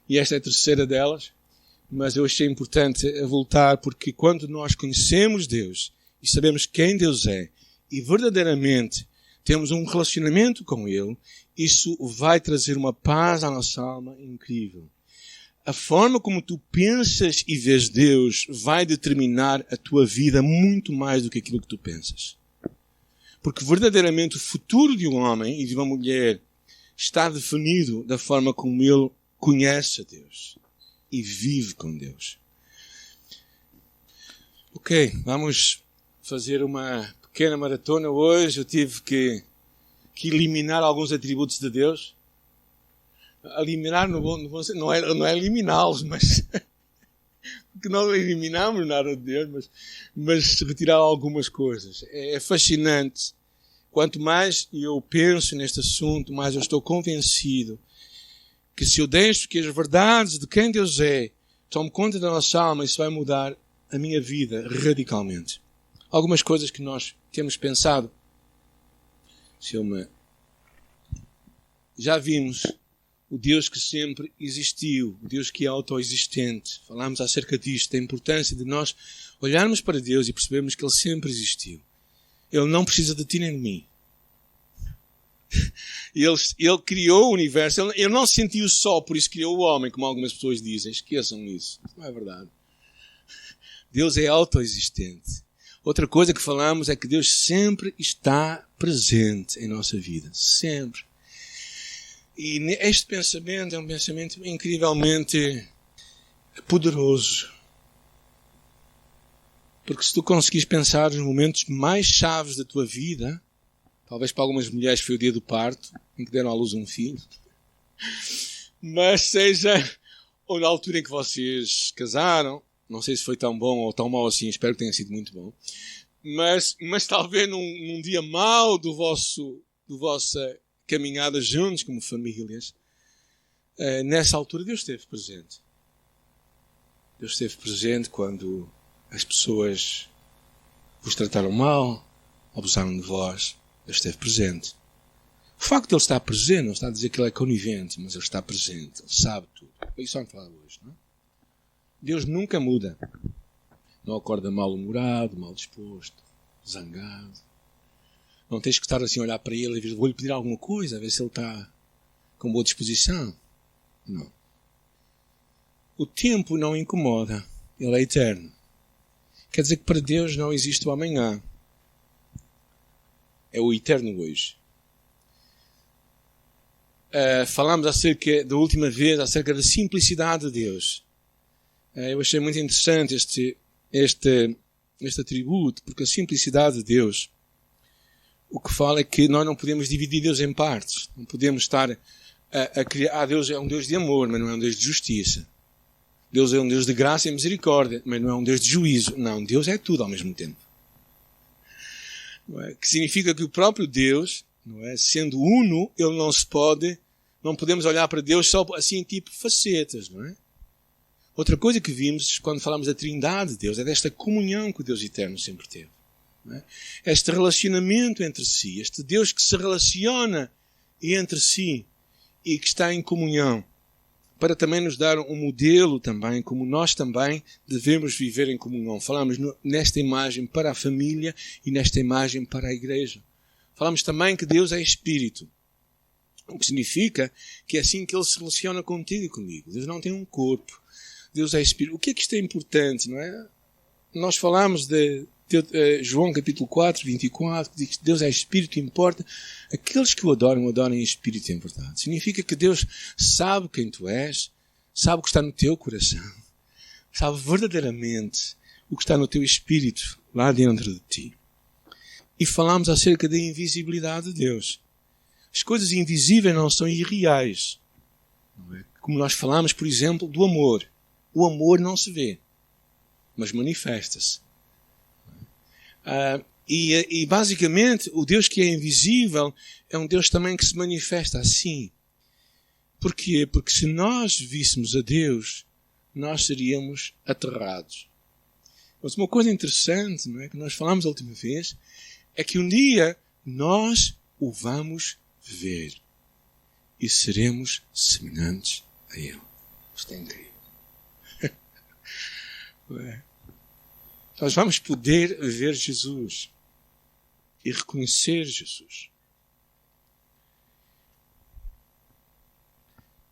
e esta é a terceira delas, mas eu achei importante voltar porque quando nós conhecemos Deus e sabemos quem Deus é e verdadeiramente temos um relacionamento com Ele, isso vai trazer uma paz à nossa alma incrível. A forma como tu pensas e vês Deus vai determinar a tua vida muito mais do que aquilo que tu pensas. Porque verdadeiramente o futuro de um homem e de uma mulher está definido da forma como ele conhece a Deus e vive com Deus. Ok, vamos fazer uma pequena maratona hoje. Eu tive que eliminar alguns atributos de Deus. Eliminar não é eliminá-los, mas porque não eliminamos nada de Deus, mas retirar algumas coisas. É fascinante. Quanto mais eu penso neste assunto, mais eu estou convencido que se eu deixo que as verdades de quem Deus é tomem conta da nossa alma, isso vai mudar a minha vida radicalmente. Algumas coisas que nós temos pensado. Já vimos o Deus que sempre existiu, o Deus que é autoexistente. Falámos acerca disto, da importância de nós olharmos para Deus e percebermos que Ele sempre existiu. Ele não precisa de ti nem de mim. Ele criou o universo. Ele não se sentiu só, por isso criou o homem, como algumas pessoas dizem. Esqueçam isso. Isso não é verdade. Deus é autoexistente. Outra coisa que falamos é que Deus sempre está presente em nossa vida. Sempre. E este pensamento é um pensamento incrivelmente poderoso. Porque se tu conseguires pensar nos momentos mais chaves da tua vida, talvez para algumas mulheres foi o dia do parto, em que deram à luz um filho, mas seja ou na altura em que vocês casaram, não sei se foi tão bom ou tão mau assim, espero que tenha sido muito bom, mas talvez num dia mau do vossa caminhada juntos como famílias, nessa altura Deus esteve presente. Deus esteve presente quando as pessoas vos trataram mal, abusaram de vós. Deus esteve presente. O facto de Ele estar presente não está a dizer que Ele é conivente, mas Ele está presente. Ele sabe tudo. É isso que vamos falar hoje, não é? Deus nunca muda. Não acorda mal-humorado, mal disposto, zangado. Não tens que estar assim a olhar para Ele e dizer, vou-lhe pedir alguma coisa, a ver se Ele está com boa disposição. Não. O tempo não incomoda. Ele é eterno. Quer dizer que para Deus não existe o amanhã. É o eterno hoje. Falámos da última vez acerca da simplicidade de Deus. Eu achei muito interessante este atributo, porque a simplicidade de Deus, o que fala é que nós não podemos dividir Deus em partes. Não podemos estar a criar. Deus é um Deus de amor, mas não é um Deus de justiça. Deus é um Deus de graça e misericórdia, mas não é um Deus de juízo. Não, Deus é tudo ao mesmo tempo. Não é? Que significa que o próprio Deus, não é? Sendo uno, ele não podemos olhar para Deus só assim tipo facetas, não é? Outra coisa que vimos quando falamos da Trindade de Deus é desta comunhão que o Deus eterno sempre teve. Não é? Este relacionamento entre si, este Deus que se relaciona entre si e que está em comunhão, para também nos dar um modelo também, como nós também devemos viver em comunhão. Falamos nesta imagem para a família e nesta imagem para a igreja. Falamos também que Deus é Espírito, o que significa que é assim que Ele se relaciona contigo e comigo. Deus não tem um corpo. Deus é Espírito. O que é que isto é importante, não é? Nós falamos de João capítulo 4, 24, que diz que Deus é Espírito e importa. Aqueles que o adoram em Espírito e em verdade. Significa que Deus sabe quem tu és, sabe o que está no teu coração, sabe verdadeiramente o que está no teu Espírito, lá dentro de ti. E falamos acerca da invisibilidade de Deus. As coisas invisíveis não são irreais. Não é? Como nós falamos, por exemplo, do amor. O amor não se vê, mas manifesta-se. E basicamente o Deus que é invisível é um Deus também que se manifesta assim. Porquê? Porque se nós víssemos a Deus, nós seríamos aterrados. Mas uma coisa interessante, não é, que nós falámos a última vez, é que um dia nós o vamos ver e seremos semelhantes a Ele. Isto é incrível. Nós vamos poder ver Jesus e reconhecer Jesus.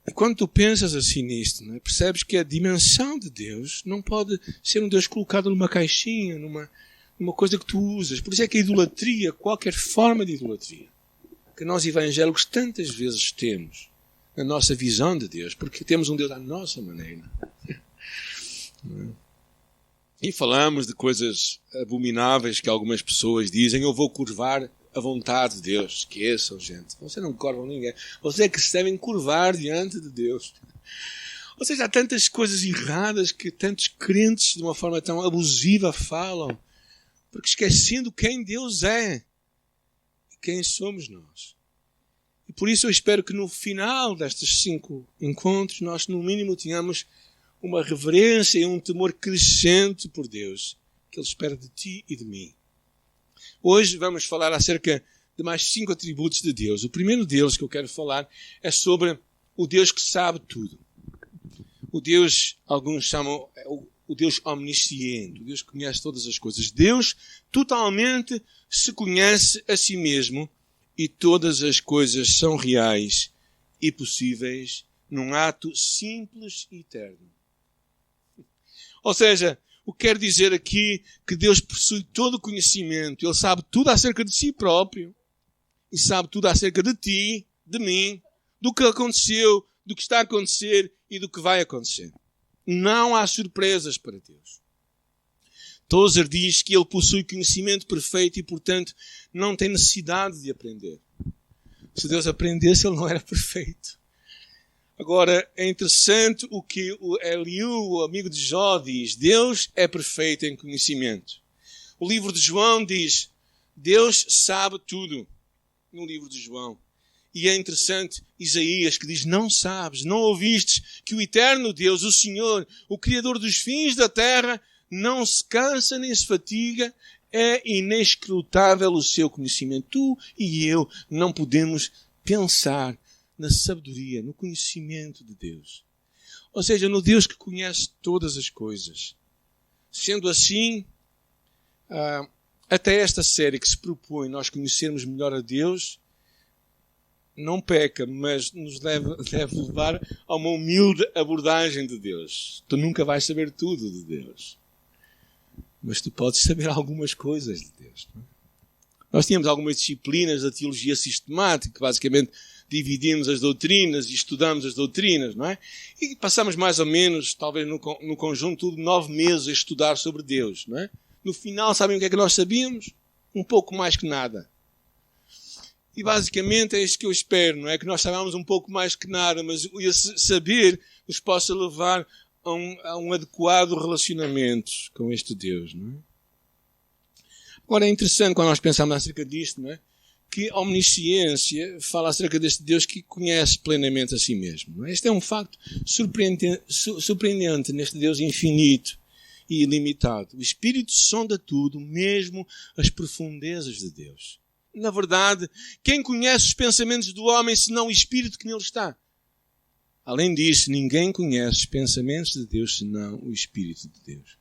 E quando tu pensas assim nisto, não é? Percebes que a dimensão de Deus não pode ser um Deus colocado numa caixinha, numa coisa que tu usas. Por isso é que a idolatria, qualquer forma de idolatria, que nós evangélicos tantas vezes temos na nossa visão de Deus, porque temos um Deus à nossa maneira. Não é? E falamos de coisas abomináveis que algumas pessoas dizem: eu vou curvar a vontade de Deus. Esqueçam, gente. Vocês não curvam ninguém. Vocês é que se devem curvar diante de Deus. Ou seja, há tantas coisas erradas que tantos crentes de uma forma tão abusiva falam, porque esquecendo quem Deus é e quem somos nós. E por isso eu espero que no final destes 5 encontros nós no mínimo tenhamos uma reverência e um temor crescente por Deus, que Ele espera de ti e de mim. Hoje vamos falar acerca de mais 5 atributos de Deus. O primeiro deles que eu quero falar é sobre o Deus que sabe tudo. O Deus, alguns chamam o Deus omnisciente, o Deus que conhece todas as coisas. Deus totalmente se conhece a si mesmo e todas as coisas são reais e possíveis num ato simples e eterno. Ou seja, o que quer dizer aqui que Deus possui todo o conhecimento. Ele sabe tudo acerca de si próprio. E sabe tudo acerca de ti, de mim, do que aconteceu, do que está a acontecer e do que vai acontecer. Não há surpresas para Deus. Tozer diz que Ele possui conhecimento perfeito e, portanto, não tem necessidade de aprender. Se Deus aprendesse, Ele não era perfeito. Agora, é interessante o que o Eliú, o amigo de Jó, diz. Deus é perfeito em conhecimento. O livro de João diz: Deus sabe tudo. No livro de João. E é interessante Isaías que diz: não sabes, não ouvistes que o eterno Deus, o Senhor, o Criador dos fins da terra, não se cansa nem se fatiga, é inescrutável o seu conhecimento. Tu e eu não podemos pensar na sabedoria, no conhecimento de Deus. Ou seja, no Deus que conhece todas as coisas. Sendo assim, até esta série que se propõe nós conhecermos melhor a Deus, não peca, mas nos deve levar a uma humilde abordagem de Deus. Tu nunca vais saber tudo de Deus. Mas tu podes saber algumas coisas de Deus. Não é? Nós tínhamos algumas disciplinas da teologia sistemática, que basicamente dividimos as doutrinas e estudamos as doutrinas, não é? E passamos mais ou menos, talvez no conjunto, 9 meses a estudar sobre Deus, não é? No final, sabem o que é que nós sabíamos? Um pouco mais que nada. E basicamente é isso que eu espero, não é? Que nós saibamos um pouco mais que nada, mas esse saber nos possa levar a um adequado relacionamento com este Deus, não é? Agora é interessante quando nós pensamos acerca disto, não é? Que a omnisciência fala acerca deste Deus que conhece plenamente a si mesmo. Não é? Este é um facto surpreendente neste Deus infinito e ilimitado. O Espírito sonda tudo, mesmo as profundezas de Deus. Na verdade, quem conhece os pensamentos do homem senão o Espírito que nele está? Além disso, ninguém conhece os pensamentos de Deus senão o Espírito de Deus.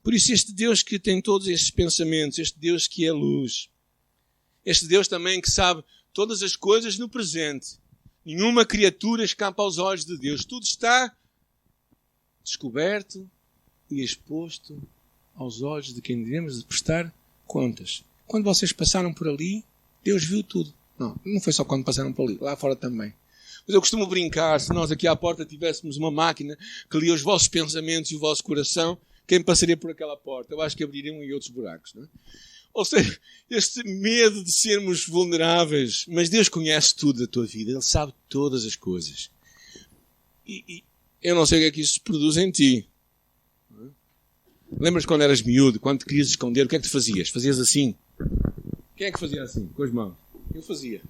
Por isso, este Deus que tem todos estes pensamentos, este Deus que é luz, este Deus também que sabe todas as coisas no presente. Nenhuma criatura escapa aos olhos de Deus. Tudo está descoberto e exposto aos olhos de quem devemos de prestar contas. Quando vocês passaram por ali, Deus viu tudo. Não foi só quando passaram por ali, lá fora também. Mas eu costumo brincar, se nós aqui à porta tivéssemos uma máquina que lia os vossos pensamentos e o vosso coração, quem passaria por aquela porta? Eu acho que abririam e outros buracos, não é? Ou seja, este medo de sermos vulneráveis. Mas Deus conhece tudo da tua vida. Ele sabe todas as coisas. E eu não sei o que é que isso produz em ti. Lembras quando eras miúdo, quando te querias esconder, o que é que tu fazias? Fazias assim? Quem é que fazia assim, com as mãos? Eu fazia.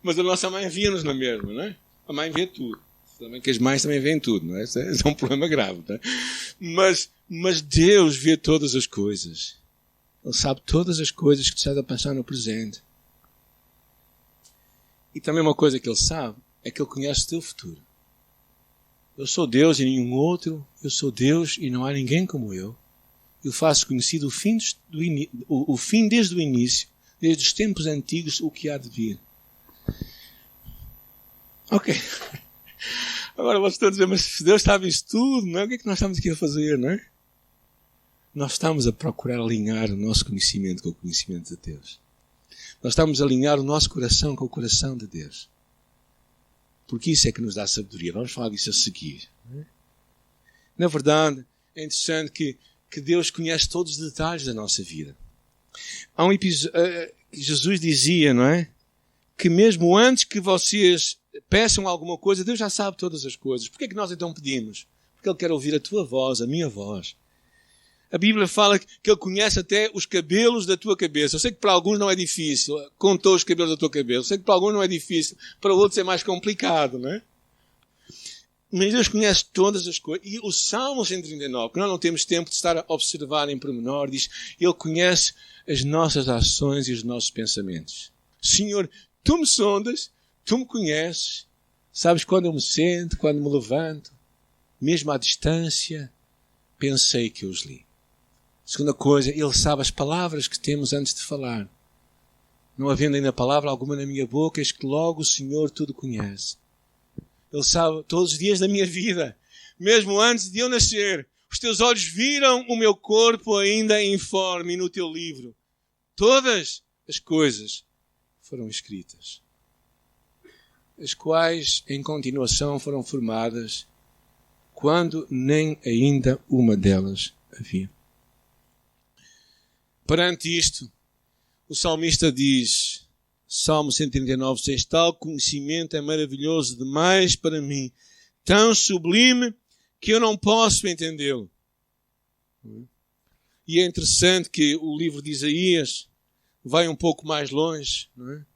Mas a nossa mãe via-nos na mesma, não é? A mãe vê tudo. Também que as mães também veem tudo, não é? Isso é um problema grave, não é? Mas Deus vê todas as coisas. Ele sabe todas as coisas que tu estás a passar no presente. E também uma coisa que Ele sabe é que Ele conhece o teu futuro. Eu sou Deus e nenhum outro. Eu sou Deus e não há ninguém como eu. Eu faço conhecido o fim desde o início, desde os tempos antigos, o que há de vir. Ok. Agora vocês estão a dizer, mas se Deus sabe isso tudo, não é? O que é que nós estamos aqui a fazer, não é? Nós estamos a procurar alinhar o nosso conhecimento com o conhecimento de Deus. Nós estamos a alinhar o nosso coração com o coração de Deus. Porque isso é que nos dá sabedoria. Vamos falar disso a seguir. Não é? Na verdade, é interessante que Deus conhece todos os detalhes da nossa vida. Há um episódio que Jesus dizia, não é? Que mesmo antes que vocês peçam alguma coisa, Deus já sabe todas as coisas. Por que é que nós então pedimos? Porque Ele quer ouvir a tua voz, a minha voz. A Bíblia fala que Ele conhece até os cabelos da tua cabeça. Eu sei que para alguns não é difícil. Contou os cabelos da tua cabeça. Eu sei que para alguns não é difícil. Para outros é mais complicado, não é? Mas Deus conhece todas as coisas. E o Salmo 139, que nós não temos tempo de estar a observar em pormenor, diz, Ele conhece as nossas ações e os nossos pensamentos. Senhor, Tu me sondas, Tu me conheces, sabes quando eu me sento, quando me levanto. Mesmo à distância, pensei que eu os li. Segunda coisa, Ele sabe as palavras que temos antes de falar. Não havendo ainda palavra alguma na minha boca, eis que logo o Senhor tudo conhece. Ele sabe todos os dias da minha vida, mesmo antes de eu nascer. Os teus olhos viram o meu corpo ainda informe no teu livro. Todas as coisas foram escritas, as quais em continuação foram formadas, quando nem ainda uma delas havia. Perante isto, o salmista diz, Salmo 139, 6, tal conhecimento é maravilhoso demais para mim, tão sublime que eu não posso entendê-lo. E é interessante que o livro de Isaías vai um pouco mais longe, não é?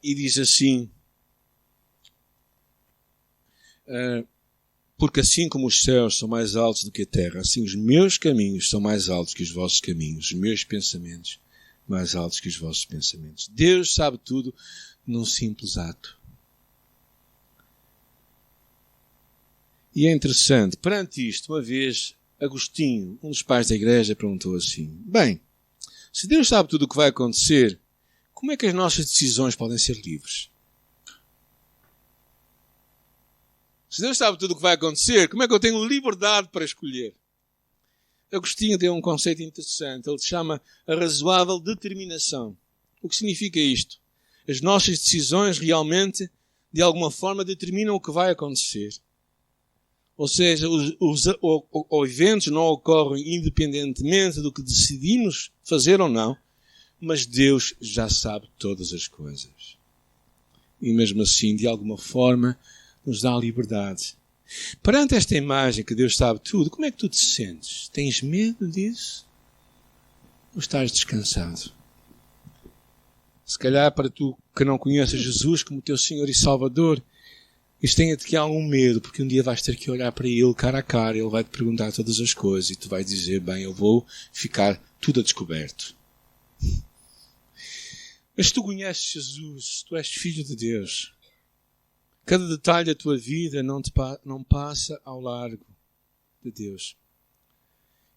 E diz assim, porque assim como os céus são mais altos do que a terra, assim os meus caminhos são mais altos que os vossos caminhos, os meus pensamentos mais altos que os vossos pensamentos. Deus sabe tudo num simples ato. E é interessante, perante isto, uma vez, Agostinho, um dos pais da igreja, perguntou assim, bem, se Deus sabe tudo o que vai acontecer, como é que as nossas decisões podem ser livres? Se Deus sabe tudo o que vai acontecer, como é que eu tenho liberdade para escolher? Agostinho deu um conceito interessante. Ele chama a razoável determinação. O que significa isto? As nossas decisões realmente, de alguma forma, determinam o que vai acontecer. Ou seja, os eventos não ocorrem independentemente do que decidimos fazer ou não, mas Deus já sabe todas as coisas. E mesmo assim, de alguma forma, nos dá liberdade. Perante esta imagem que Deus sabe tudo, como é que tu te sentes? Tens medo disso? Ou estás descansado? Se calhar para tu que não conheces Jesus como teu Senhor e Salvador, isto tem-te que algum medo, porque um dia vais ter que olhar para Ele cara a cara, Ele vai te perguntar todas as coisas e tu vais dizer, bem, eu vou ficar tudo a descoberto. Mas se tu conheces Jesus, tu és filho de Deus, cada detalhe da tua vida não passa ao largo de Deus.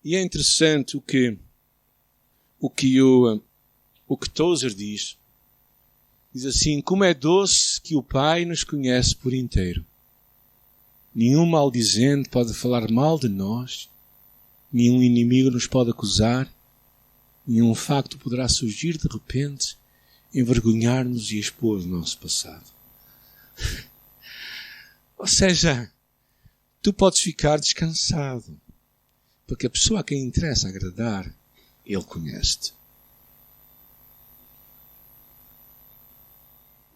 E é interessante o que Tozer diz. Diz assim, como é doce que o Pai nos conhece por inteiro. Nenhum maldizente pode falar mal de nós, nenhum inimigo nos pode acusar, nenhum facto poderá surgir de repente, envergonhar-nos e expor o nosso passado. Ou seja, tu podes ficar descansado, porque a pessoa a quem interessa agradar, Ele conhece-te.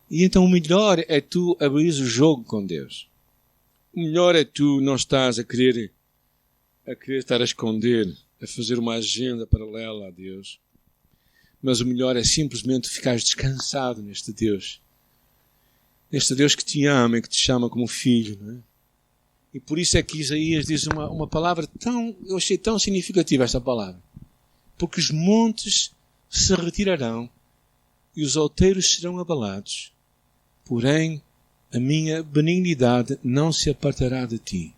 E então o melhor é tu abrires o jogo com Deus. O melhor é tu não estás a querer estar a esconder, a fazer uma agenda paralela a Deus. Mas o melhor é simplesmente ficares descansado neste Deus. Neste Deus que te ama e que te chama como filho. Não é? E por isso é que Isaías diz uma palavra eu achei tão significativa esta palavra. Porque os montes se retirarão e os outeiros serão abalados. Porém, a minha benignidade não se apartará de ti.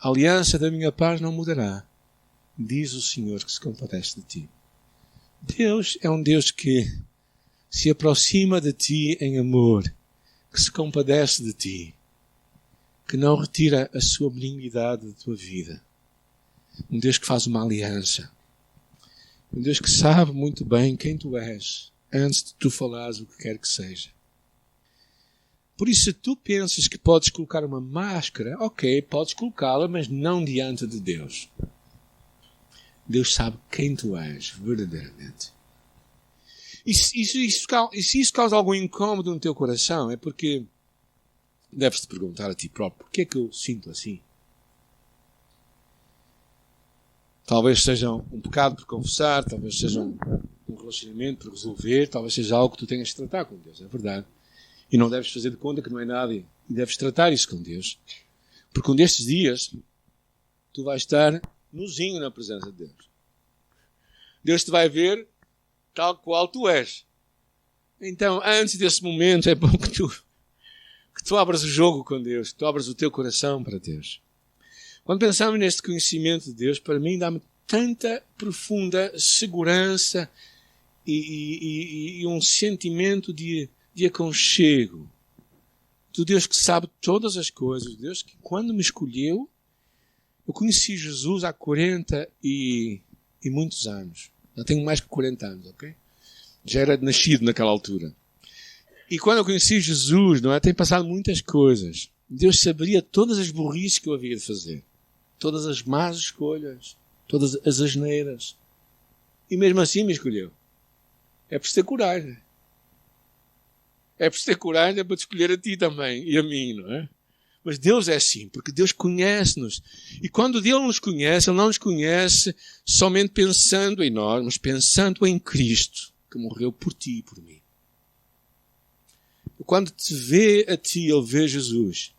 A aliança da minha paz não mudará, diz o Senhor que se compadece de ti. Deus é um Deus que se aproxima de ti em amor, que se compadece de ti, que não retira a sua benignidade da tua vida. Um Deus que faz uma aliança. Um Deus que sabe muito bem quem tu és, antes de tu falares o que quer que seja. Por isso, se tu pensas que podes colocar uma máscara, ok, podes colocá-la, mas não diante de Deus. Deus sabe quem tu és, verdadeiramente. E se isso causa algum incômodo no teu coração, é porque deves-te perguntar a ti próprio, por que é que eu sinto assim? Talvez seja um pecado por confessar, talvez seja um relacionamento por resolver, talvez seja algo que tu tenhas de tratar com Deus, é verdade. E não deves fazer de conta que não é nada e deves tratar isso com Deus. Porque um destes dias, tu vais estar nuzinho na presença de Deus. Deus te vai ver tal qual tu és. Então, antes desse momento, é bom que tu abras o jogo com Deus, que tu abras o teu coração para Deus. Quando pensamos neste conhecimento de Deus, para mim dá-me tanta profunda segurança e um sentimento de aconchego. Do Deus que sabe todas as coisas. Deus que, quando me escolheu, eu conheci Jesus há 40 e muitos anos. Já tenho mais que 40 anos, ok? Já era nascido naquela altura. E quando eu conheci Jesus, não é? Tem passado muitas coisas. Deus saberia todas as burrices que eu havia de fazer. Todas as más escolhas. Todas as asneiras. E mesmo assim me escolheu. É preciso ter coragem. É preciso ter coragem para te escolher a ti também. E a mim, não é? Mas Deus é assim, porque Deus conhece-nos. E quando Deus nos conhece, Ele não nos conhece somente pensando em nós, mas pensando em Cristo, que morreu por ti e por mim. E quando te vê a ti, Ele vê Jesus.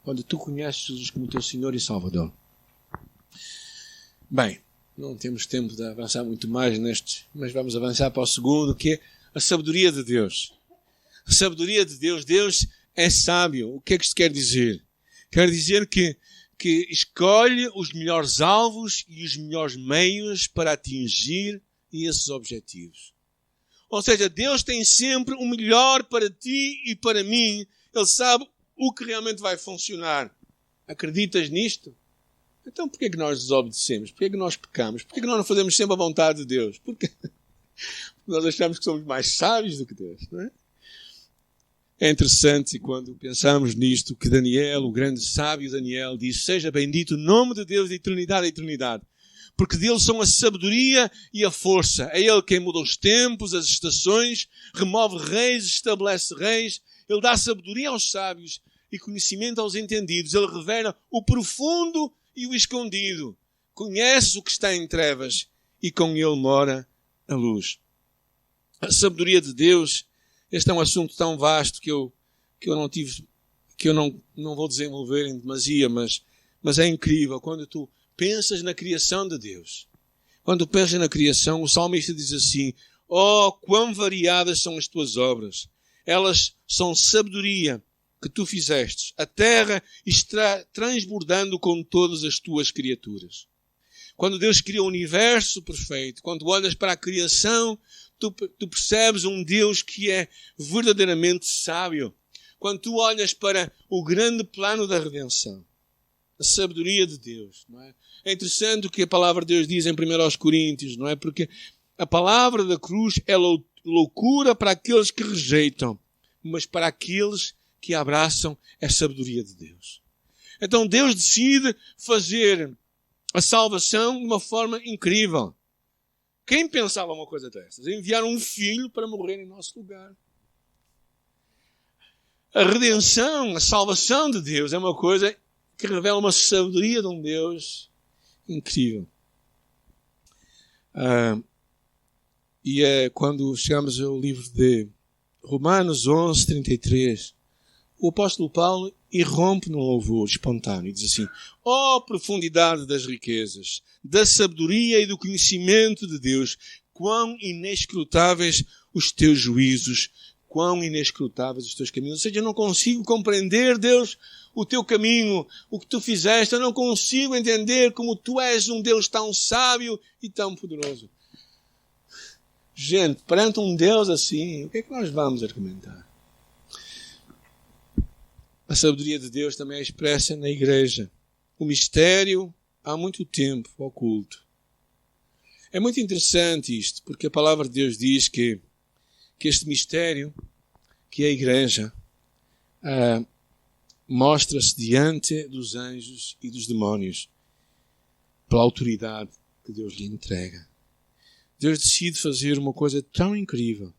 Quando tu conheces Jesus como teu Senhor e Salvador. Bem, não temos tempo de avançar muito mais neste, mas vamos avançar para o segundo, que é a sabedoria de Deus. A sabedoria de Deus. Deus é sábio. O que é que isto quer dizer? Quer dizer que escolhe os melhores alvos e os melhores meios para atingir esses objetivos. Ou seja, Deus tem sempre o melhor para ti e para mim. Ele sabe o que realmente vai funcionar. Acreditas nisto? Então porquê é que nós desobedecemos? Porquê é que nós pecamos? Porquê é que nós não fazemos sempre a vontade de Deus? Porque nós achamos que somos mais sábios do que Deus, não é? É interessante quando pensamos nisto que Daniel, o grande sábio Daniel, diz: seja bendito o nome de Deus de eternidade a eternidade. Porque dele são a sabedoria e a força. É Ele quem muda os tempos, as estações, remove reis, estabelece reis. Ele dá sabedoria aos sábios e conhecimento aos entendidos. Ele revela o profundo e o escondido. Conhece o que está em trevas e com Ele mora a luz. A sabedoria de Deus. Este é um assunto tão vasto que eu não vou desenvolver em demasia, mas é incrível. Quando tu pensas na criação de Deus, quando pensas na criação, o salmista diz assim: oh, quão variadas são as tuas obras. Elas são sabedoria que tu fizestes. A terra está transbordando com todas as tuas criaturas. Quando Deus cria o universo perfeito, quando olhas para a criação, tu percebes um Deus que é verdadeiramente sábio. Quando tu olhas para o grande plano da redenção, a sabedoria de Deus, não é? É interessante o que a palavra de Deus diz em 1 Coríntios, não é? Porque a palavra da cruz é loucura para aqueles que rejeitam, mas para aqueles que abraçam a sabedoria de Deus. Então Deus decide fazer a salvação de uma forma incrível. Quem pensava uma coisa dessas? Enviar um filho para morrer em nosso lugar. A redenção, a salvação de Deus é uma coisa que revela uma sabedoria de um Deus incrível. Quando chegamos ao livro de Romanos 11:33, o apóstolo Paulo irrompe num louvor espontâneo e diz assim: ó profundidade das riquezas, da sabedoria e do conhecimento de Deus, quão inescrutáveis os teus juízos, quão inescrutáveis os teus caminhos. Ou seja, eu não consigo compreender, Deus, o teu caminho, o que tu fizeste. Eu não consigo entender como tu és um Deus tão sábio e tão poderoso. Gente, perante um Deus assim, o que é que nós vamos argumentar? A sabedoria de Deus também é expressa na igreja. O mistério há muito tempo oculto. É muito interessante isto, porque a palavra de Deus diz que este mistério, que é a igreja, mostra-se diante dos anjos e dos demónios, pela autoridade que Deus lhe entrega. Deus decide fazer uma coisa tão incrível.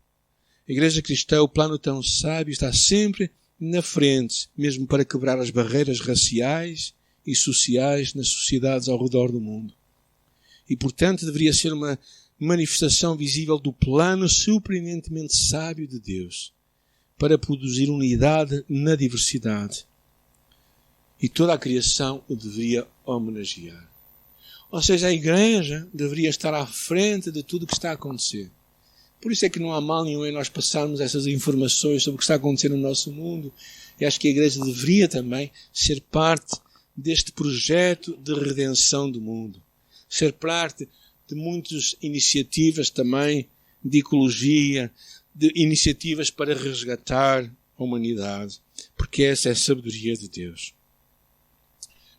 A igreja cristã, o plano tão sábio, está sempre na frente, mesmo para quebrar as barreiras raciais e sociais nas sociedades ao redor do mundo. E, portanto, deveria ser uma manifestação visível do plano surpreendentemente sábio de Deus para produzir unidade na diversidade. E toda a criação o deveria homenagear. Ou seja, a igreja deveria estar à frente de tudo o que está a acontecer. Por isso é que não há mal nenhum em nós passarmos essas informações sobre o que está a acontecer no nosso mundo. E acho que a igreja deveria também ser parte deste projeto de redenção do mundo. Ser parte de muitas iniciativas também de ecologia, de iniciativas para resgatar a humanidade. Porque essa é a sabedoria de Deus.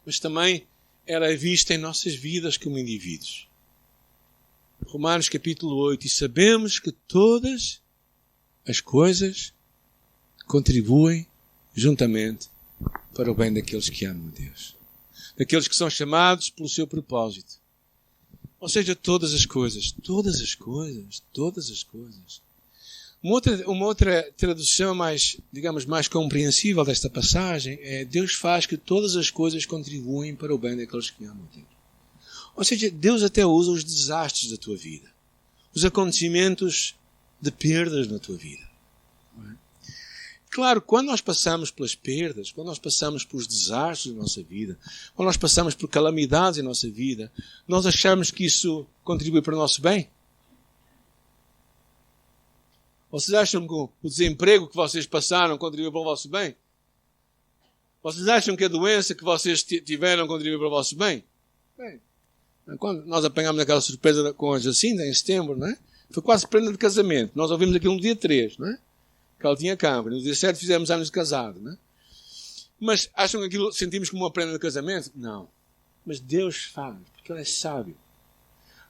Mas também ela é vista em nossas vidas como indivíduos. Romanos capítulo 8. E sabemos que todas as coisas contribuem juntamente para o bem daqueles que amam a Deus. Daqueles que são chamados pelo seu propósito. Ou seja, todas as coisas. Todas as coisas. Todas as coisas. Uma outra tradução mais, digamos, mais compreensível desta passagem é: Deus faz que todas as coisas contribuem para o bem daqueles que amam a Deus. Ou seja, Deus até usa os desastres da tua vida. Os acontecimentos de perdas na tua vida. Claro, quando nós passamos pelas perdas, quando nós passamos pelos desastres da nossa vida, quando nós passamos por calamidades em nossa vida, nós achamos que isso contribui para o nosso bem? Vocês acham que o desemprego que vocês passaram contribui para o vosso bem? Vocês acham que a doença que vocês tiveram contribui para o vosso bem? Bem, quando nós apanhámos aquela surpresa com a Jacinta em setembro, não é? Foi quase prenda de casamento. Nós ouvimos aquilo no dia 3, não é? Que ela tinha câmara. No dia 7 fizemos anos de casado, não é? Mas acham que aquilo sentimos como uma prenda de casamento? Não. Mas Deus faz, porque Ele é sábio.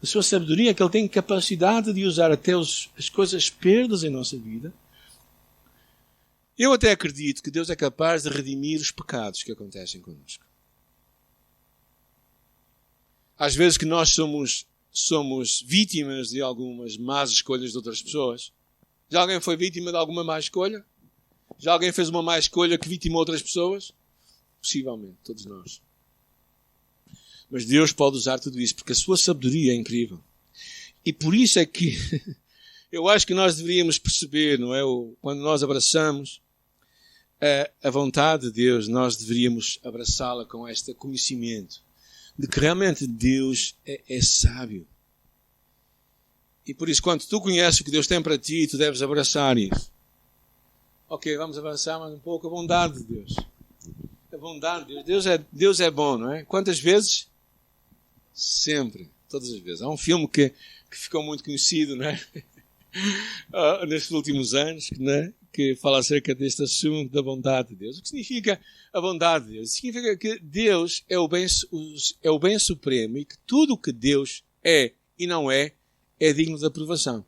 A sua sabedoria é que Ele tem capacidade de usar até as coisas perdas em nossa vida. Eu até acredito que Deus é capaz de redimir os pecados que acontecem connosco. Às vezes que nós somos vítimas de algumas más escolhas de outras pessoas. Já alguém foi vítima de alguma má escolha? Já alguém fez uma má escolha que vitimou outras pessoas? Possivelmente, todos nós. Mas Deus pode usar tudo isso, porque a sua sabedoria é incrível. E por isso é que eu acho que nós deveríamos perceber, não é? Quando nós abraçamos a vontade de Deus, nós deveríamos abraçá-la com este conhecimento de que realmente Deus é sábio. E por isso, quando tu conheces o que Deus tem para ti, tu deves abraçar isso. Ok, vamos avançar mais um pouco. A bondade de Deus. A bondade de Deus. Deus é bom, não é? Quantas vezes? Sempre. Todas as vezes. Há um filme que ficou muito conhecido, não é? Nestes últimos anos, não é? Que fala acerca deste assunto da bondade de Deus. O que significa a bondade de Deus? Significa que Deus é o bem supremo e que tudo o que Deus é e não é digno de aprovação.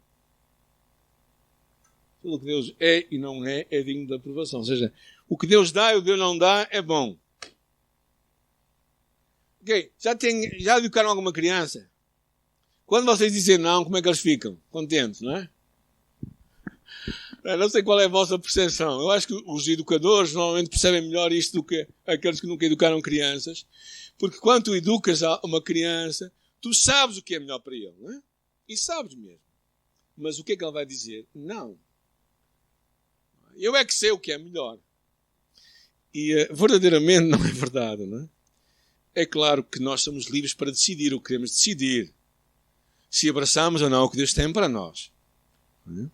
Tudo o que Deus é e não é digno de aprovação. Ou seja, o que Deus dá e o que Deus não dá é bom. Ok, já educaram alguma criança? Quando vocês dizem não, como é que eles ficam? Contentes, não é? Eu não sei qual é a vossa percepção. Eu acho que os educadores normalmente percebem melhor isto do que aqueles que nunca educaram crianças. Porque quando tu educas uma criança, tu sabes o que é melhor para ele, não é? E sabes mesmo. Mas o que é que ele vai dizer? Não. Eu é que sei o que é melhor. E verdadeiramente não é verdade, não é? É claro que nós somos livres para decidir o que queremos decidir. Se abraçamos ou não o que Deus tem para nós. Não é?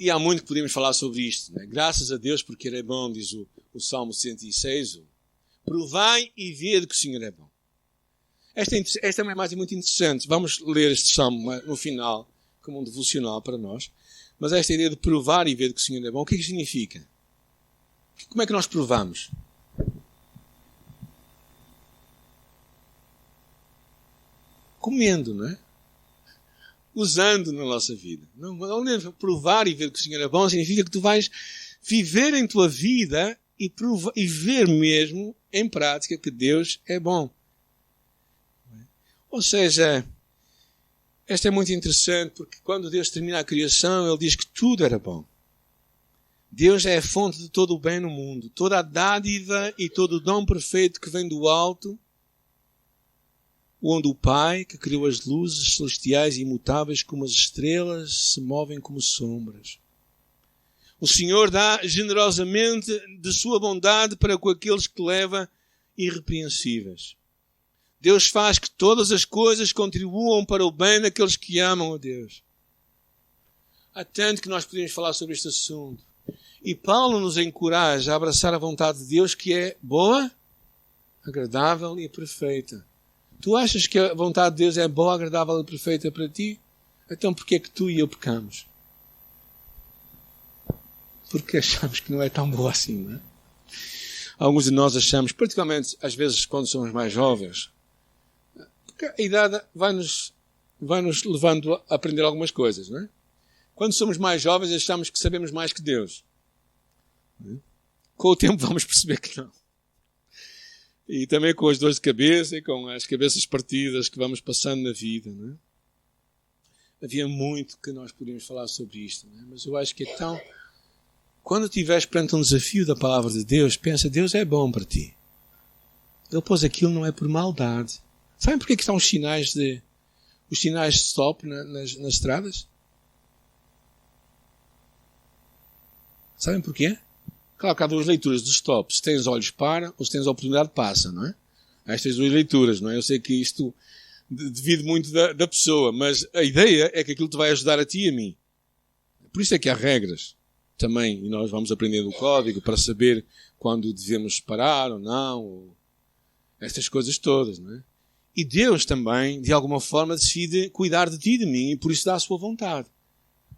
E há muito que podemos falar sobre isto. Né? Graças a Deus, porque Ele é bom, diz o Salmo 106. Provai e vede que o Senhor é bom. Esta é uma imagem muito interessante. Vamos ler este Salmo no final, como um devocional para nós. Mas esta ideia de provar e ver que o Senhor é bom, o que é que significa? Como é que nós provamos? Comendo, não é? Usando na nossa vida. Não provar e ver que o Senhor é bom significa que tu vais viver em tua vida e ver mesmo em prática que Deus é bom. Ou seja, esta é muito interessante porque quando Deus termina a criação, Ele diz que tudo era bom. Deus é a fonte de todo o bem no mundo. Toda a dádiva e todo o dom perfeito que vem do alto, onde o Pai, que criou as luzes celestiais e imutáveis como as estrelas, se movem como sombras. O Senhor dá generosamente de sua bondade para com aqueles que leva irrepreensíveis. Deus faz que todas as coisas contribuam para o bem daqueles que amam a Deus. Há tanto que nós podemos falar sobre este assunto. E Paulo nos encoraja a abraçar a vontade de Deus que é boa, agradável e perfeita. Tu achas que a vontade de Deus é boa, agradável e perfeita para ti? Então porquê é que tu e eu pecamos? Porque achamos que não é tão boa assim, não é? Alguns de nós achamos, particularmente às vezes quando somos mais jovens, porque a idade vai-nos levando a aprender algumas coisas, não é? Quando somos mais jovens achamos que sabemos mais que Deus. Com o tempo vamos perceber que não. E também com as dores de cabeça e com as cabeças partidas que vamos passando na vida, não é? Havia muito que nós podíamos falar sobre isto, não é? Mas eu acho que então, quando estiveres perante um desafio da palavra de Deus, pensa, Deus é bom para ti. Ele pôs aquilo não é por maldade. Sabem porque é que estão os sinais de stop nas estradas? Sabem porquê? Claro que há duas leituras de stop. Se tens olhos para, ou se tens a oportunidade passa, não é? Há estas duas leituras, não é? Eu sei que isto divide muito da pessoa, mas a ideia é que aquilo te vai ajudar a ti e a mim. Por isso é que há regras também, e nós vamos aprender do código para saber quando devemos parar ou não, ou estas coisas todas, não é? E Deus também, de alguma forma, decide cuidar de ti e de mim, e por isso dá a sua vontade.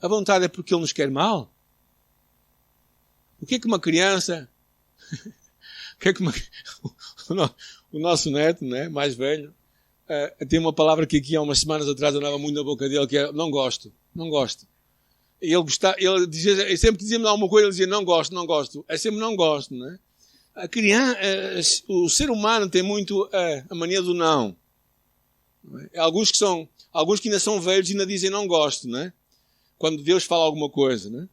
A vontade é porque Ele nos quer mal? O que é que uma criança... o que é que o nosso neto, né, mais velho, tem uma palavra que aqui há umas semanas atrás andava muito na boca dele, que é não gosto. E ele sempre que dizia-me alguma coisa, ele dizia não gosto. É sempre não gosto, né? A criança, o ser humano tem muito a mania do não. Alguns que ainda são velhos ainda dizem não gosto, né? Quando Deus fala alguma coisa, né?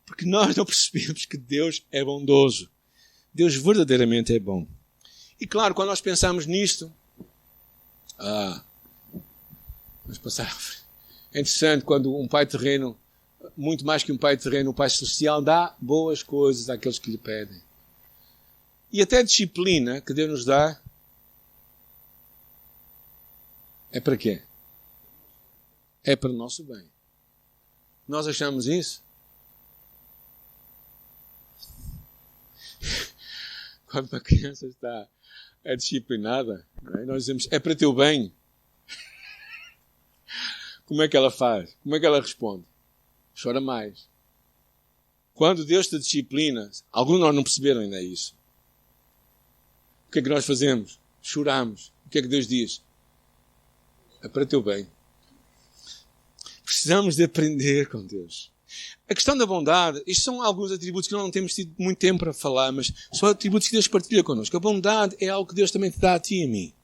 Porque nós não percebemos que Deus é bondoso. Deus verdadeiramente é bom. E claro, quando nós pensamos nisto, vamos passar. É interessante quando um pai terreno, muito mais que um pai terreno, um pai celestial, dá boas coisas àqueles que lhe pedem. E até a disciplina que Deus nos dá é para quê? É para o nosso bem. Nós achamos isso? Quando uma criança está disciplinada, não é? Nós dizemos, é para teu bem. Como é que ela faz? Como é que ela responde? Chora mais. Quando Deus te disciplina, alguns de nós não perceberam ainda isso. O que é que nós fazemos? Choramos. O que é que Deus diz? É para teu bem. Precisamos de aprender com Deus. A questão da bondade, isto são alguns atributos que nós não temos tido muito tempo para falar, mas são atributos que Deus partilha connosco. A bondade é algo que Deus também te dá a ti e a mim,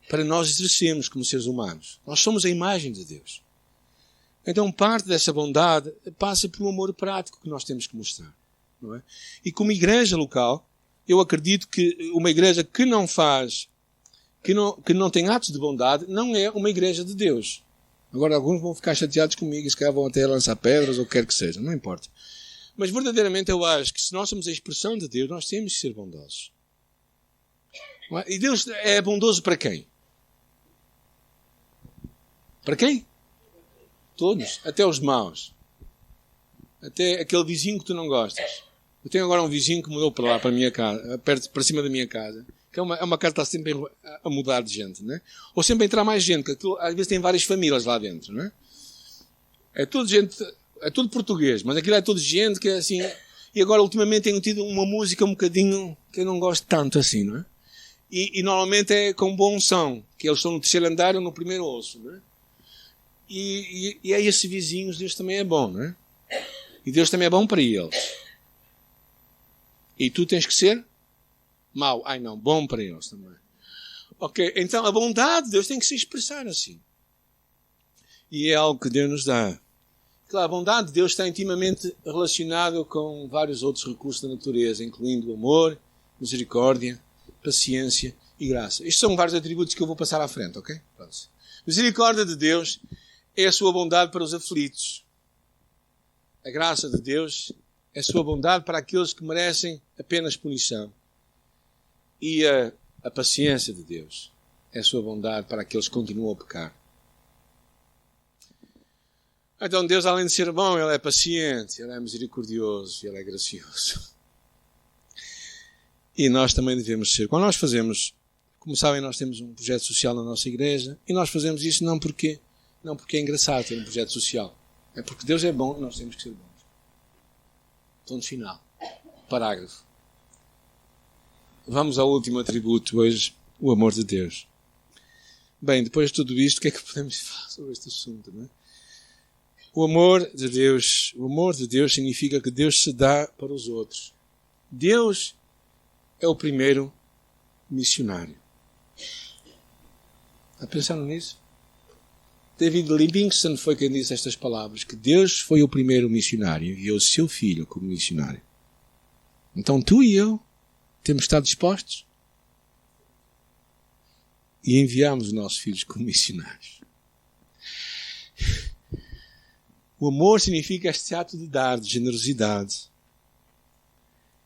para nós exercermos como seres humanos. Nós somos a imagem de Deus. Então parte dessa bondade passa por um amor prático que nós temos que mostrar. Não é? E como igreja local, eu acredito que uma igreja que não faz, que não tem atos de bondade, não é uma igreja de Deus. Agora alguns vão ficar chateados comigo e se calhar vão até lançar pedras ou o que quer que seja, não importa. Mas verdadeiramente eu acho que se nós somos a expressão de Deus, nós temos que ser bondosos. E Deus é bondoso para quem? Para quem? Todos, até os maus. Até aquele vizinho que tu não gostas. Eu tenho agora um vizinho que mudou para lá, para a minha casa, para cima da minha casa. Que é uma casa que está sempre a mudar de gente, não é? Ou sempre a entrar mais gente, que aquilo, às vezes tem várias famílias lá dentro, não é? É tudo gente, é tudo português, mas aquilo é tudo gente que é assim. E agora ultimamente tenho tido uma música um bocadinho que eu não gosto tanto assim, não é? E normalmente é com bom som, que eles estão no terceiro andar ou no primeiro osso, não é? E a esses vizinhos Deus também é bom, não é? E Deus também é bom para eles. E tu tens que ser mau. Ai não, bom para eles também. Ok, então a bondade de Deus tem que se expressar assim. E é algo que Deus nos dá. Claro, a bondade de Deus está intimamente relacionada com vários outros recursos da natureza, incluindo o amor, misericórdia, paciência e graça. Estes são vários atributos que eu vou passar à frente, ok? Pronto. Misericórdia de Deus é a sua bondade para os aflitos. A graça de Deus é a sua bondade para aqueles que merecem apenas punição. E a paciência de Deus é a sua bondade para aqueles que continuam a pecar. Então Deus, além de ser bom, Ele é paciente, Ele é misericordioso, Ele é gracioso. E nós também devemos ser. Quando nós fazemos, como sabem, nós temos um projeto social na nossa igreja, e nós fazemos isso não porque é engraçado ter um projeto social. É porque Deus é bom e nós temos que ser bons. Ponto final. Parágrafo. Vamos ao último atributo hoje, o amor de Deus. Bem, depois de tudo isto, o que é que podemos falar sobre este assunto, não é? O amor de Deus significa que Deus se dá para os outros. Deus é o primeiro missionário. Está pensando nisso? David Livingstone foi quem disse estas palavras, que Deus foi o primeiro missionário e enviou o seu filho como missionário. Então tu e eu temos de estar dispostos e enviamos os nossos filhos como missionários. O amor significa este ato de dar, de generosidade.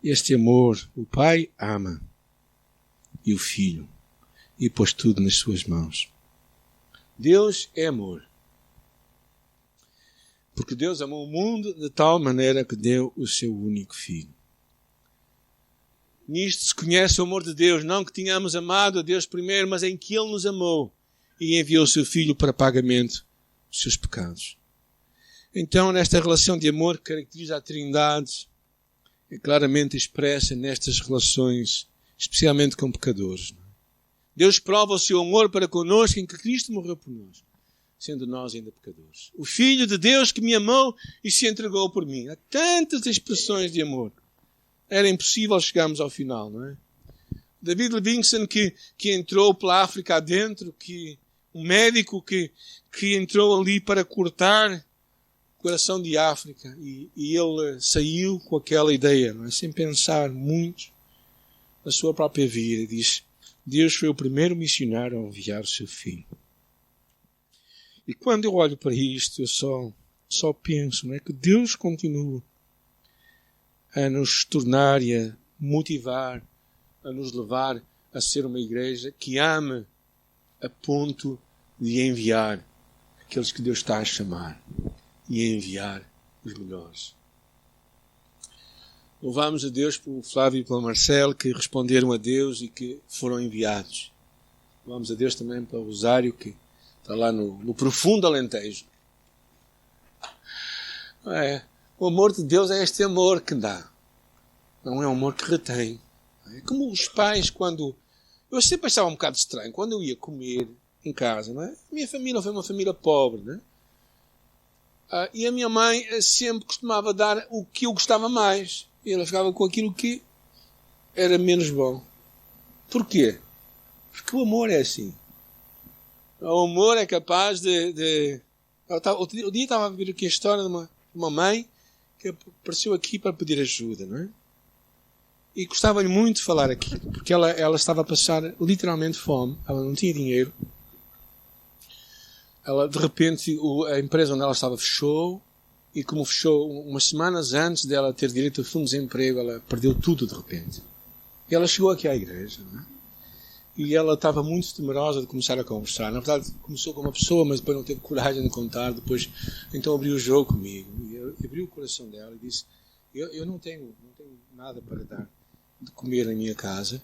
Este amor, o Pai ama e o Filho e pôs tudo nas suas mãos. Deus é amor. Porque Deus amou o mundo de tal maneira que deu o seu único Filho. Nisto se conhece o amor de Deus, não que tínhamos amado a Deus primeiro, mas em que Ele nos amou e enviou o seu Filho para pagamento dos seus pecados. Então, nesta relação de amor que caracteriza a Trindade, é claramente expressa nestas relações, especialmente com pecadores. Deus prova o seu amor para connosco em que Cristo morreu por nós, sendo nós ainda pecadores. O Filho de Deus que me amou e se entregou por mim. Há tantas expressões de amor. Era impossível chegarmos ao final, não é? David Livingstone que entrou pela África adentro, um médico que entrou ali para cortar o coração de África e ele saiu com aquela ideia, não é? Sem pensar muito na sua própria vida. Diz, Deus foi o primeiro missionário a enviar o seu Filho. E quando eu olho para isto, eu só penso, não é, que Deus continua a nos tornar e a motivar, a nos levar a ser uma igreja que ame a ponto de enviar aqueles que Deus está a chamar e a enviar os melhores. Louvamos a Deus pelo Flávio e pelo Marcelo que responderam a Deus e que foram enviados. Louvamos a Deus também pelo Rosário que está lá no profundo Alentejo. O amor de Deus é este amor que dá. Não é um amor que retém. É como os pais quando... Eu sempre achava um bocado estranho. Quando eu ia comer em casa, não é? A minha família foi uma família pobre, não é? E a minha mãe sempre costumava dar o que eu gostava mais. E ela ficava com aquilo que era menos bom. Porquê? Porque o amor é assim. O amor é capaz de... Outro dia estava a ver aqui a história de uma mãe que apareceu aqui para pedir ajuda, não é? E gostava-lhe muito de falar aqui, porque ela estava a passar literalmente fome, ela não tinha dinheiro. Ela, de repente, a empresa onde ela estava fechou, e como fechou umas semanas antes dela ter direito a fundo de desemprego, ela perdeu tudo de repente. E ela chegou aqui à igreja, não é? E ela estava muito temerosa de começar a conversar. Na verdade, começou com uma pessoa, mas depois não teve coragem de contar. Depois, então abriu o jogo comigo. E abriu o coração dela e disse, eu não tenho nada para dar de comer na minha casa.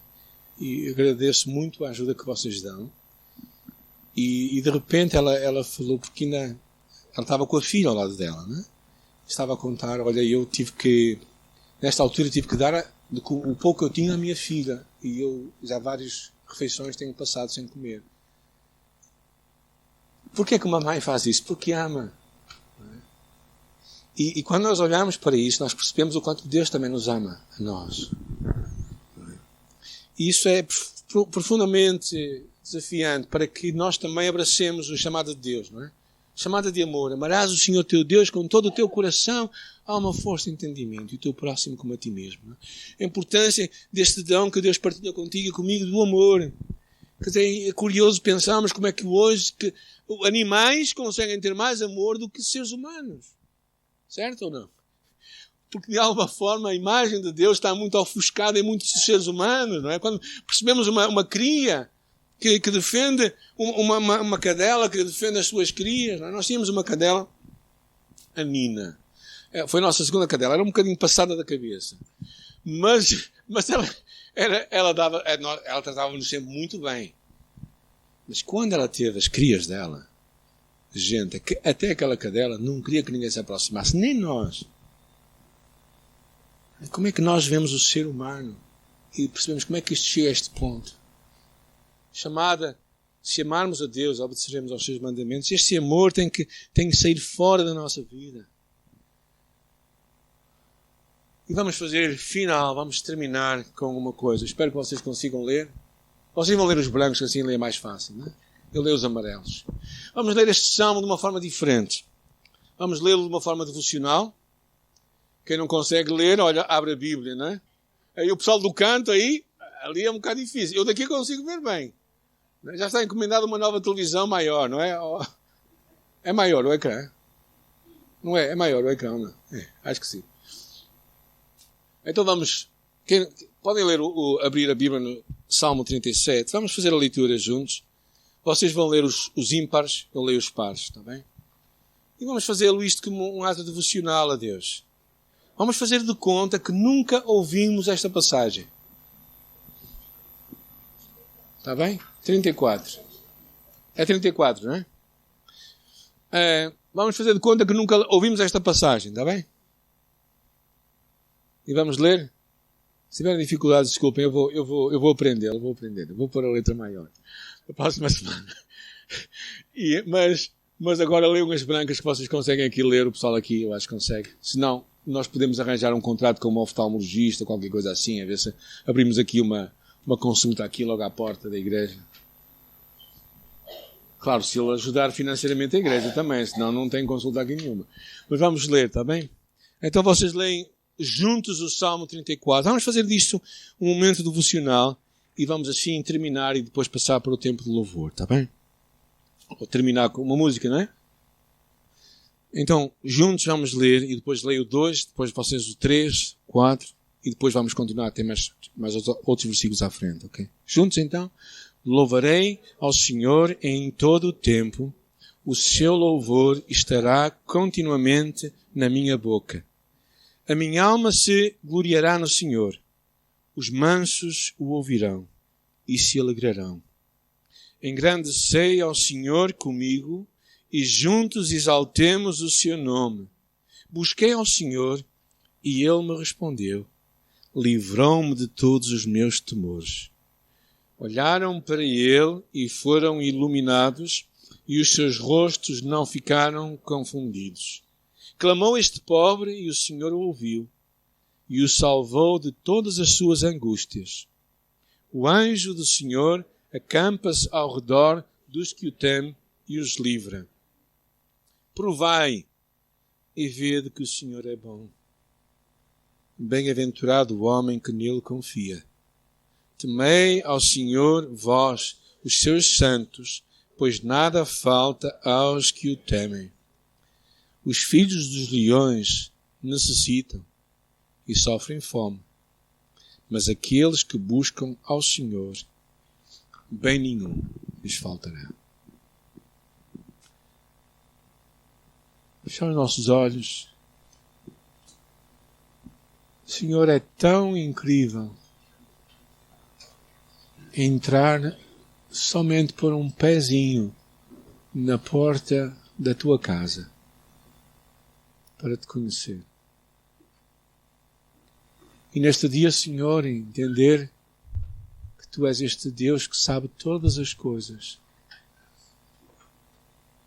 E agradeço muito a ajuda que vocês dão. E de repente ela falou, porque ainda ela estava com a filha ao lado dela, né? Estava a contar, olha, nesta altura tive que dar o pouco que eu tinha à minha filha. E eu já várias refeições tenho passado sem comer. Porquê que uma mãe faz isso? Porque ama. E quando nós olhamos para isso, nós percebemos o quanto Deus também nos ama, a nós. E isso é profundamente desafiante para que nós também abracemos o chamado de Deus, não é? Chamada de amor. Amarás o Senhor teu Deus com todo o teu coração, alma, força e entendimento, e o teu próximo como a ti mesmo. Não é? A importância deste dom que Deus partilha contigo e comigo do amor. Quer dizer, é curioso pensarmos como é que hoje animais conseguem ter mais amor do que seres humanos. Certo ou não? Porque de alguma forma a imagem de Deus está muito ofuscada em muitos seres humanos, não é? Quando percebemos uma cria que defende, uma cadela que defende as suas crias, não é? Nós tínhamos uma cadela, a Nina. Foi a nossa segunda cadela, era um bocadinho passada da cabeça. Mas ela tratava-nos sempre muito bem. Mas quando ela teve as crias dela, gente, até aquela cadela não queria que ninguém se aproximasse, nem nós. Como é que nós vemos o ser humano e percebemos como é que isto chega a este ponto? Chamada, se amarmos a Deus, obedeceremos aos seus mandamentos. Este amor tem que sair fora da nossa vida. E vamos fazer vamos terminar com uma coisa. Espero que vocês consigam ler. Vocês vão ler os brancos, que assim lê mais fácil, não é? Eu leio os amarelos. Vamos ler este salmo de uma forma diferente. Vamos lê-lo de uma forma devocional. Quem não consegue ler, olha, abre a Bíblia, não é? Aí o pessoal do canto, ali é um bocado difícil. Eu daqui consigo ver bem. Já está encomendada uma nova televisão maior, não é? É maior o ecrã? Não é? É maior o ecrã, não? Acho que sim. Então vamos... Podem abrir a Bíblia no Salmo 37. Vamos fazer a leitura juntos. Vocês vão ler os ímpares, eu leio os pares, está bem? E vamos fazê-lo isto como um ato devocional a Deus. Vamos fazer de conta que nunca ouvimos esta passagem. Está bem? 34. É 34, não é? Vamos fazer de conta que nunca ouvimos esta passagem, está bem? E vamos ler? Se tiverem dificuldades, desculpem, eu vou aprender. Eu vou pôr a letra maior. Na próxima semana. Mas agora leiam as brancas que vocês conseguem aqui ler. O pessoal aqui, eu acho que consegue. Se não, nós podemos arranjar um contrato com um oftalmologista ou qualquer coisa assim, a ver se abrimos aqui uma consulta aqui logo à porta da igreja. Claro, se ele ajudar financeiramente a igreja também, senão não tem consulta aqui nenhuma. Mas vamos ler, está bem? Então vocês leem juntos o Salmo 34. Vamos fazer disto um momento devocional e vamos assim terminar e depois passar para o tempo de louvor, está bem? Ou terminar com uma música, não é? Então, juntos vamos ler e depois leio o 2, depois vocês o 3, 4 e depois vamos continuar a ter mais outros versículos à frente, ok? Juntos então, louvarei ao Senhor em todo o tempo, o seu louvor estará continuamente na minha boca. A minha alma se gloriará no Senhor, os mansos o ouvirão e se alegrarão. Engrandecei ao Senhor comigo, e juntos exaltemos o seu nome. Busquei ao Senhor, e ele me respondeu. Livrou-me de todos os meus temores. Olharam para ele e foram iluminados, e os seus rostos não ficaram confundidos. Clamou este pobre, e o Senhor o ouviu, e o salvou de todas as suas angústias. O anjo do Senhor acampa-se ao redor dos que o temem e os livra. Provai e vede que o Senhor é bom. Bem-aventurado o homem que nele confia. Temei ao Senhor, vós, os seus santos, pois nada falta aos que o temem. Os filhos dos leões necessitam e sofrem fome, mas aqueles que buscam ao Senhor bem nenhum lhes faltará. Fechar os nossos olhos. O Senhor é tão incrível entrar somente por um pezinho na porta da tua casa para te conhecer. E neste dia, Senhor, entender que Tu és este Deus que sabe todas as coisas.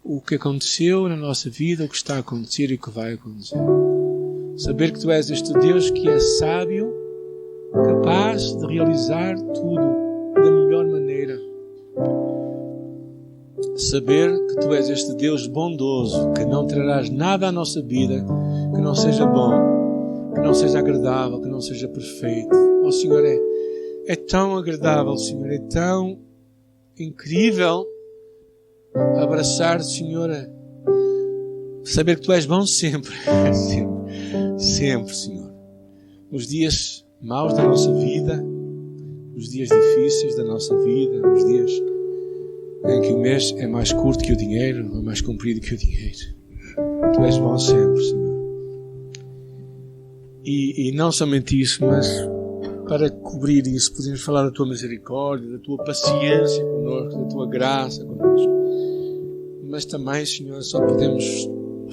O que aconteceu na nossa vida, o que está a acontecer e o que vai acontecer. Saber que Tu és este Deus que é sábio, capaz de realizar tudo da melhor maneira. Saber que Tu és este Deus bondoso, que não trarás nada à nossa vida que não seja bom, que não seja agradável, que não seja perfeito. Oh Senhor, é tão agradável, Senhor, é tão incrível abraçar, Senhor, saber que Tu és bom sempre, sempre, Senhor. Nos dias maus da nossa vida, nos dias difíceis da nossa vida, nos dias em que o mês é mais curto que o dinheiro, é mais comprido que o dinheiro. Tu és bom sempre, Senhor. E não somente isso, mas para cobrir isso, podemos falar da Tua misericórdia, da Tua paciência connosco, da Tua graça connosco. Mas também, Senhor, só podemos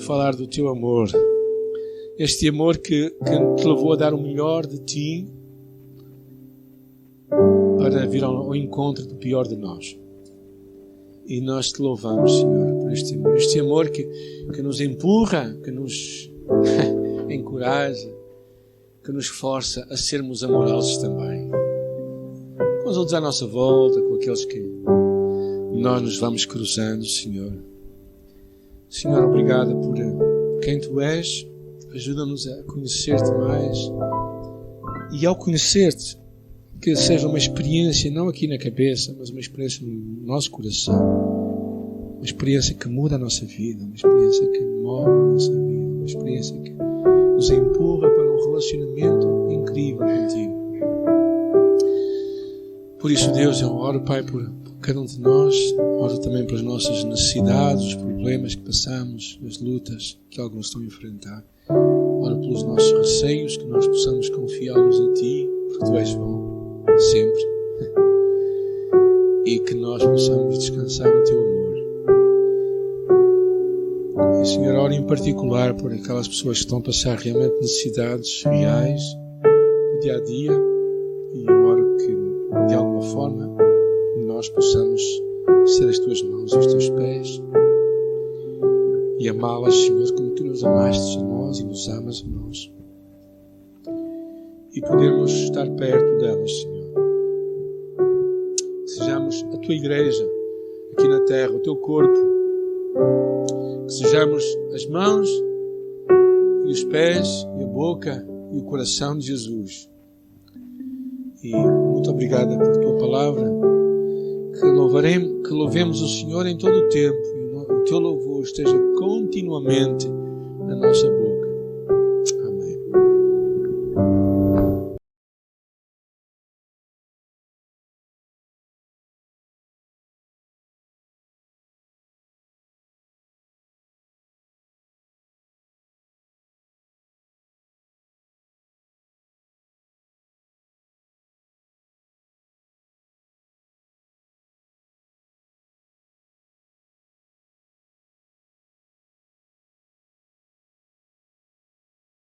falar do Teu amor. Este amor que Te levou a dar o melhor de Ti para vir ao encontro do pior de nós. E nós Te louvamos, Senhor, por este amor. Este amor que nos empurra, que nos encoraja, que nos força a sermos amorosos também. Com os outros à nossa volta, com aqueles que nós nos vamos cruzando, Senhor. Senhor, obrigado por quem Tu és. Ajuda-nos a conhecer-Te mais. E ao conhecer-Te, que seja uma experiência, não aqui na cabeça, mas uma experiência no nosso coração. Uma experiência que muda a nossa vida, uma experiência que move a nossa vida, uma experiência que nos empurra para um relacionamento incrível contigo. Por isso, Deus, eu oro, Pai, por cada um de nós, oro também pelas nossas necessidades, os problemas que passamos, as lutas que alguns estão a enfrentar. Oro pelos nossos receios, que nós possamos confiá-los a Ti, porque Tu és bom, sempre. E que nós possamos descansar no Teu amor. E, Senhor, oro em particular por aquelas pessoas que estão a passar realmente necessidades reais no dia a dia. E eu oro que, de alguma forma, nós possamos ser as Tuas mãos e os Teus pés e amá-las, Senhor, como Tu nos amaste a nós e nos amas a nós. E podermos estar perto delas, Senhor. Que sejamos a Tua igreja aqui na terra, o Teu corpo. Que sejamos as mãos e os pés e a boca e o coração de Jesus. E muito obrigada por Tua palavra. Que louvemos o Senhor em todo o tempo e o Teu louvor esteja continuamente na nossa boca.